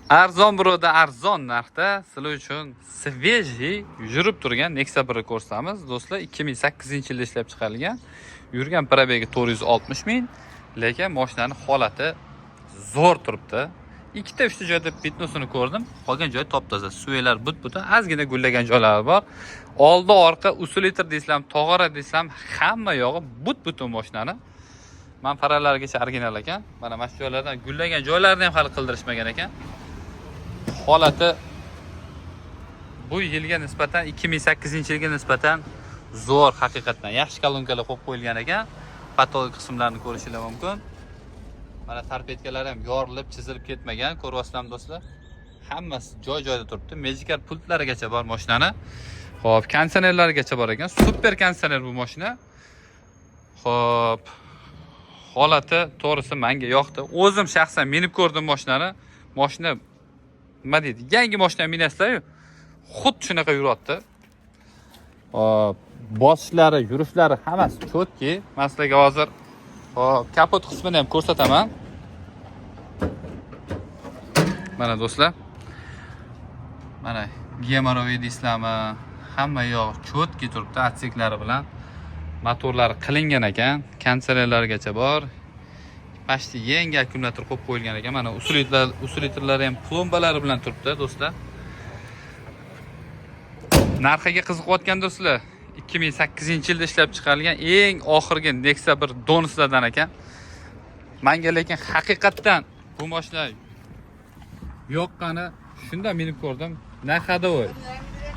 Arzon biroda arzon narxda sizlar uchun svejiy yurib turgan Nexia 1 ko'rsatamiz. Do'stlar, 2008-yilda ishlab chiqarilgan. Yurgan probegi 460 ming, lekin mashinaning holati zo'r turibdi. Ikkita uchta joyda bitnosini ko'rdim. Qolgan joy top-toza, suvlar but-butun, ozgina gullagan joylari bor. Oldi orqa usulitr deysam, tog'ora deysam, hamma yog'i but-butun mashinani. Men faralarigacha original ekan. Mana mana shu joylardan gullagan joylarini ham hali qildirishmagan ekan. Holati bu yilga nisbatan 2008-yilga nisbatan zo'r, haqiqatan yaxshi kolonkalar qo'yib qo'yilgan ekan. Patologik qismlarini ko'rishingiz mumkin. Mana tarpetkalari ham yorilib, chizilib ketmagan, ko'ryapsizlar do'stlar. Hammasi joy-joyida turibdi. Magical pultlarigacha bor mashinani. Xo'p, konditsionerlarigacha bor ekan. Super konditsioner bu mashina. Xo'p, holati to'g'risi menga yoqdi. O'zim shaxsan minib ko'rdim mashinani. Mashina nima deydi? Yangi mashina minasizlar-ku, xuddi shunaqa yuryapti. Hop, bosishlari, yurishlari hammasi chotki. Men sizlarga hozir kapot qismini ham ko'rsataman. Mana do'stlar. Mana gemoroviy deysizlarmi? Hamma yoq chotki turibdi, atseklari bilan. Motorlari qilingan ekan, konditsionerlarigacha bor. Pashti yangi akkumulyator qo'yib qo'yilgan ekan. Mana usulitrlari ham plombalari bilan turibdi do'stlar. Narxiga qiziqayotgan do'stlar, 2008-yilda ishlab chiqarilgan eng oxirgi Nexia 1 donuslardan ekan. Menga lekin haqiqatan bu mashina yoqqani shunda minib ko'rdim. Na hadovoy,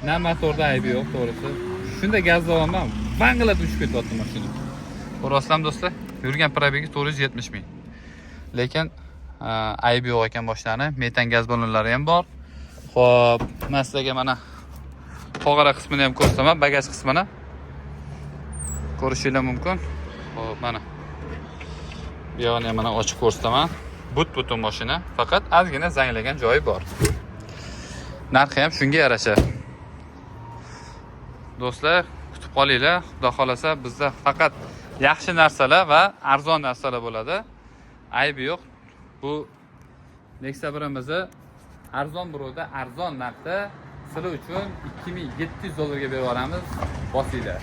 na motorda aybi yo'q to'g'risi. Shunda gazlavaman, vangilab tushib ketyapti mashina. Ko'rasizlarmi do'stlar? Yurgan probegi 470 ming. Lekin aybi yo'q ekan mashinani. Metan gaz ballonlari ham bor. Xo'p, men sizlarga mana tog'ora qismini ham ko'rsataman, bagaj qismini. Ko'rishingiz mumkin. Xo'p, mana. Bu yoqni ham mana ochib ko'rsataman. But-butun mashina, faqat ozgina zanglagan joyi bor. Narxi ham shunga yarasha. Do'stlar, kutib qolinglar. Xudo xolasa bizda faqat yaxshi narsalar va arzon narsalar bo'ladi. Aybi yo'q. Bu Nexia 1imizni arzon biroda arzon narxda sizlar uchun $2700 ga berib olamiz. Bosinglar.